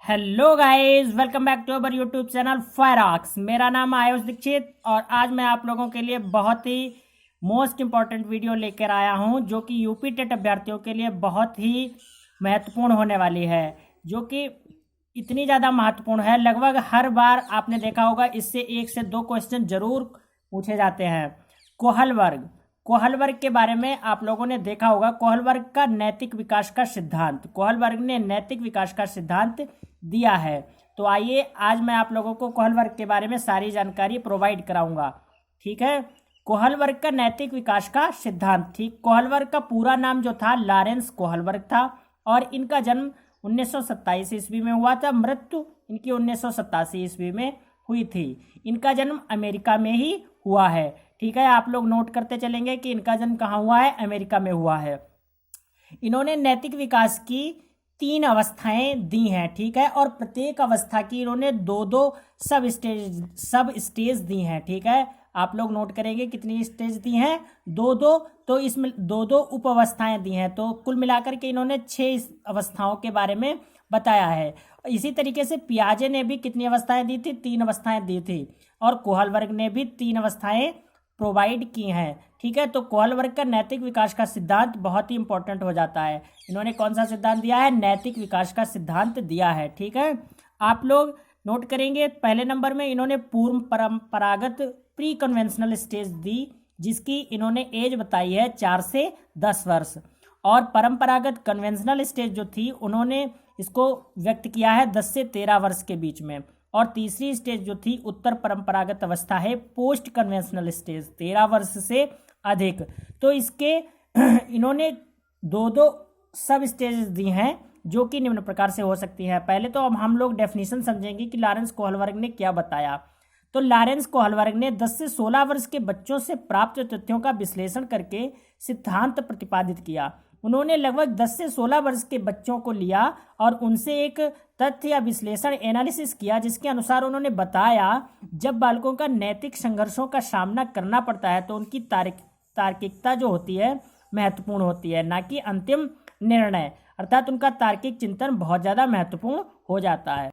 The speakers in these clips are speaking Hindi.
Hello guys, welcome back to our YouTube channel Firox. मेरा नाम आयुष दीक्षित और आज मैं आप लोगों के लिए बहुत ही मोस्ट इम्पॉर्टेंट वीडियो लेकर आया हूं जो कि यूपी टेट अभ्यर्थियों के लिए बहुत ही महत्वपूर्ण होने वाली है। जो कि इतनी ज़्यादा महत्वपूर्ण है, लगभग हर बार आपने देखा होगा इससे 1 से 2 क्वेश्चन जरूर पूछे जाते हैं। कोहल वर्ग, कोहल वर्ग के बारे में आप लोगों ने देखा होगा। कोहल वर्ग का नैतिक विकास का सिद्धांत, कोहल वर्ग ने नैतिक विकास का सिद्धांत दिया है। तो आइए आज मैं आप लोगों को कोहल वर्ग के बारे में सारी जानकारी प्रोवाइड कराऊंगा। ठीक है, कोहल वर्ग का नैतिक विकास का सिद्धांत। ठीक, कोहल वर्ग का पूरा नाम जो था लॉरेंस कोहल वर्ग था और इनका जन्म 1927 ईस्वी में हुआ था। मृत्यु इनकी 1987 ईस्वी में हुई थी। इनका जन्म अमेरिका में ही हुआ है। ठीक है, आप लोग नोट करते चलेंगे कि इनका जन्म कहाँ हुआ है, अमेरिका में हुआ है। इन्होंने नैतिक विकास की 3 अवस्थाएं दी हैं। ठीक है, और प्रत्येक अवस्था की इन्होंने 2-2 सब स्टेज दी हैं। ठीक है, आप लोग नोट करेंगे कितनी स्टेज दी हैं, 2-2। तो इसमें 2-2 उप अवस्थाएं दी हैं। तो कुल मिलाकर के इन्होंने 6 अवस्थाओं के बारे में बताया है। इसी तरीके से पियाजे ने भी कितनी अवस्थाएं दी थी, 3 अवस्थाएं दी थी। और कोहल वर्ग ने भी 3 अवस्थाएं प्रोवाइड की हैं। ठीक है, तो कोहल वर्ग का नैतिक विकास का सिद्धांत बहुत ही इंपॉर्टेंट हो जाता है। इन्होंने कौन सा सिद्धांत दिया है, नैतिक विकास का सिद्धांत दिया है। ठीक है, आप लोग नोट करेंगे पहले नंबर में इन्होंने पूर्व परंपरागत प्री कन्वेंशनल स्टेज दी, जिसकी इन्होंने एज बताई है 4 से 10 वर्ष। और परंपरागत कन्वेंशनल स्टेज जो थी उन्होंने इसको व्यक्त किया है 10 से 13 वर्ष के बीच में। और तीसरी स्टेज जो थी उत्तर परंपरागत अवस्था है, पोस्ट कन्वेंशनल स्टेज, 13 वर्ष से अधिक। तो इसके इन्होंने 2-2 सब स्टेज दी हैं जो कि निम्न प्रकार से हो सकती हैं। पहले तो अब हम लोग डेफिनेशन समझेंगे कि लॉरेंस कोहल वर्ग ने क्या बताया। तो लॉरेंस कोहल वर्ग ने 10 से 16 वर्ष के बच्चों से प्राप्त तथ्यों का विश्लेषण करके सिद्धांत प्रतिपादित किया। उन्होंने लगभग 10 से 16 वर्ष के बच्चों को लिया और उनसे एक तथ्य या विश्लेषण एनालिसिस किया, जिसके अनुसार उन्होंने बताया जब बालकों का नैतिक संघर्षों का सामना करना पड़ता है तो उनकी तार्किकता जो होती है महत्वपूर्ण होती है, ना कि अंतिम निर्णय। अर्थात उनका तार्किक चिंतन बहुत ज़्यादा महत्वपूर्ण हो जाता है।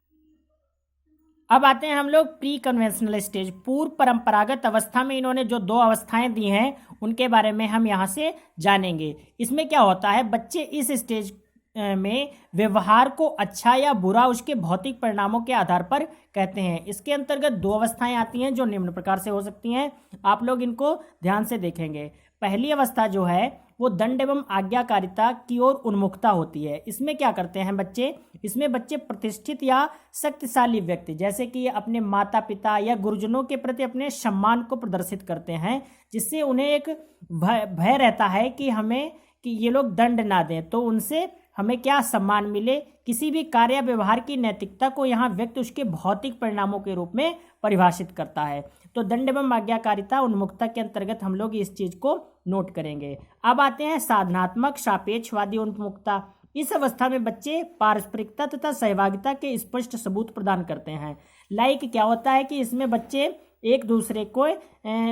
अब आते हैं हम लोग प्री कन्वेंशनल स्टेज, पूर्व परंपरागत अवस्था में इन्होंने जो 2 अवस्थाएं दी हैं उनके बारे में हम यहाँ से जानेंगे। इसमें क्या होता है, बच्चे इस स्टेज में व्यवहार को अच्छा या बुरा उसके भौतिक परिणामों के आधार पर कहते हैं। इसके अंतर्गत 2 अवस्थाएं आती हैं जो निम्न प्रकार से हो सकती हैं। आप लोग इनको ध्यान से देखेंगे। पहली अवस्था जो है वो दंड एवं आज्ञाकारिता की ओर उन्मुखता होती है। इसमें क्या करते हैं बच्चे, इसमें बच्चे प्रतिष्ठित या शक्तिशाली व्यक्ति जैसे कि अपने माता पिता या गुरुजनों के प्रति अपने सम्मान को प्रदर्शित करते हैं, जिससे उन्हें एक भय रहता है कि ये लोग दंड ना दें, तो उनसे हमें क्या सम्मान मिले। किसी भी कार्य या व्यवहार की नैतिकता को यहाँ व्यक्ति उसके भौतिक परिणामों के रूप में परिभाषित करता है। तो दंड एवं आज्ञाकारिता उन्मुखता के अंतर्गत हम लोग इस चीज को नोट करेंगे। अब आते हैं साधनात्मक सापेक्षवादी उन्मुखता। इस अवस्था में बच्चे पारस्परिकता तथा सहभागिता के स्पष्ट सबूत प्रदान करते हैं। लाइक क्या होता है कि इसमें बच्चे एक दूसरे को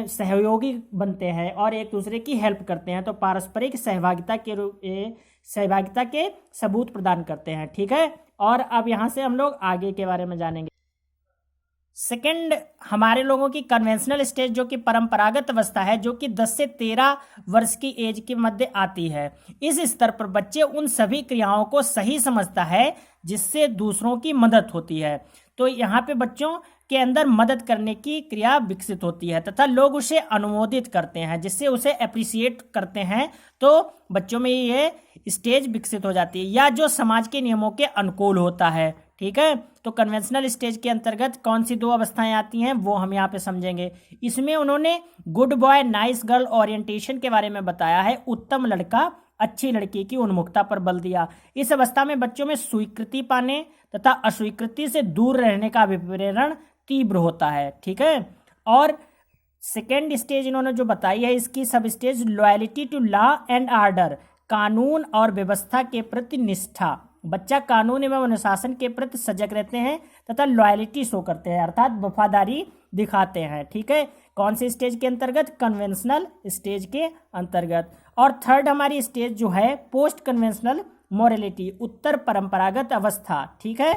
सहयोगी बनते हैं और एक दूसरे की हेल्प करते हैं। तो पारस्परिक सहभागिता के सबूत प्रदान करते हैं। ठीक है, और अब यहाँ से हम लोग आगे के बारे में जानेंगे। सेकंड हमारे लोगों की कन्वेंशनल स्टेज जो कि परंपरागत अवस्था है, जो कि 10 से 13 वर्ष की एज के मध्य आती है। इस स्तर पर बच्चे उन सभी क्रियाओं को सही समझता है जिससे दूसरों की मदद होती है। तो यहाँ पे बच्चों के अंदर मदद करने की क्रिया विकसित होती है तथा लोग उसे अनुमोदित करते हैं, जिससे उसे अप्रिशिएट करते हैं। तो बच्चों में ये स्टेज विकसित हो जाती है, या जो समाज के नियमों के अनुकूल होता है। ठीक है, तो कन्वेंशनल स्टेज के अंतर्गत कौन सी 2 अवस्थाएं आती हैं वो हम यहाँ पे समझेंगे। इसमें उन्होंने good boy nice girl orientation के बारे में बताया है। उत्तम लड़का अच्छी लड़की की उन्मुखता पर बल दिया। इस अवस्था में बच्चों में स्वीकृति पाने तथा अस्वीकृति से दूर रहने का अभिप्रेरण तीव्र होता है। ठीक है, और सेकेंड स्टेज इन्होंने जो बताई है, इसकी सब stage loyalty to law and order, कानून और व्यवस्था के प्रति निष्ठा। बच्चा कानून एवं अनुशासन के प्रति सजग रहते हैं तथा लॉयल्टी शो करते हैं, अर्थात वफादारी दिखाते हैं। ठीक है, कौन सी स्टेज के अंतर्गत, कन्वेंशनल स्टेज के अंतर्गत। और थर्ड हमारी स्टेज जो है पोस्ट कन्वेंशनल मोरालिटी, उत्तर परंपरागत अवस्था। ठीक है,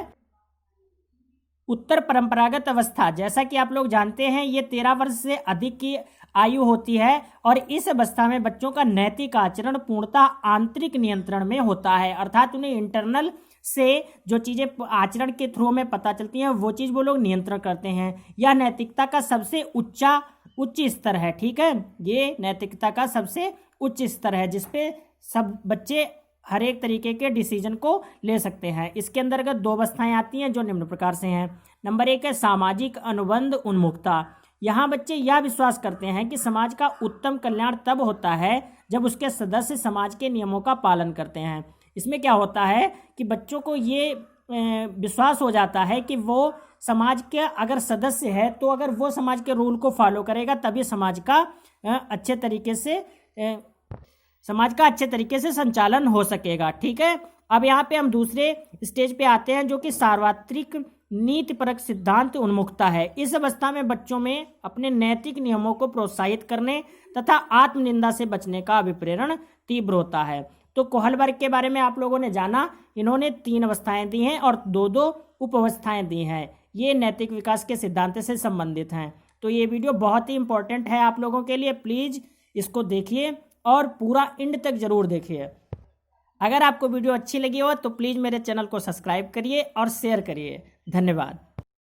उत्तर परंपरागत अवस्था, जैसा कि आप लोग जानते हैं ये 13 वर्ष से अधिक की आयु होती है और इस अवस्था में बच्चों का नैतिक आचरण पूर्णतः आंतरिक नियंत्रण में होता है, अर्थात उन्हें इंटरनल से जो चीज़ें आचरण के थ्रू में पता चलती हैं वो चीज़ वो लोग नियंत्रण करते हैं। यह नैतिकता का सबसे उच्च स्तर है। ठीक है, ये नैतिकता का सबसे उच्च स्तर है जिसपे सब बच्चे हर एक तरीके के डिसीजन को ले सकते हैं। इसके अंतर्गत 2 अवस्थाएं आती हैं जो निम्न प्रकार से हैं। नंबर 1 है सामाजिक अनुबंध उन्मुखता। यहाँ बच्चे यह विश्वास करते हैं कि समाज का उत्तम कल्याण तब होता है जब उसके सदस्य समाज के नियमों का पालन करते हैं। इसमें क्या होता है कि बच्चों को ये विश्वास हो जाता है कि वो समाज के अगर सदस्य है तो अगर वो समाज के रूल को फॉलो करेगा तभी समाज का अच्छे तरीके से संचालन हो सकेगा। ठीक है, अब यहाँ पे हम दूसरे स्टेज पे आते हैं जो कि सार्वत्रिक नीतिपरक सिद्धांत उन्मुखता है। इस अवस्था में बच्चों में अपने नैतिक नियमों को प्रोत्साहित करने तथा आत्मनिंदा से बचने का अभिप्रेरण तीव्र होता है। तो कोहलबर्ग के बारे में आप लोगों ने जाना, इन्होंने 3 अवस्थाएं दी हैं और 2 उप अवस्थाएं दी हैं। ये नैतिक विकास के सिद्धांत से संबंधित हैं। तो ये वीडियो बहुत ही इंपॉर्टेंट है आप लोगों के लिए, प्लीज़ इसको देखिए और पूरा एंड तक जरूर देखिए। अगर आपको वीडियो अच्छी लगी हो तो प्लीज़ मेरे चैनल को सब्सक्राइब करिए और शेयर करिए। धन्यवाद।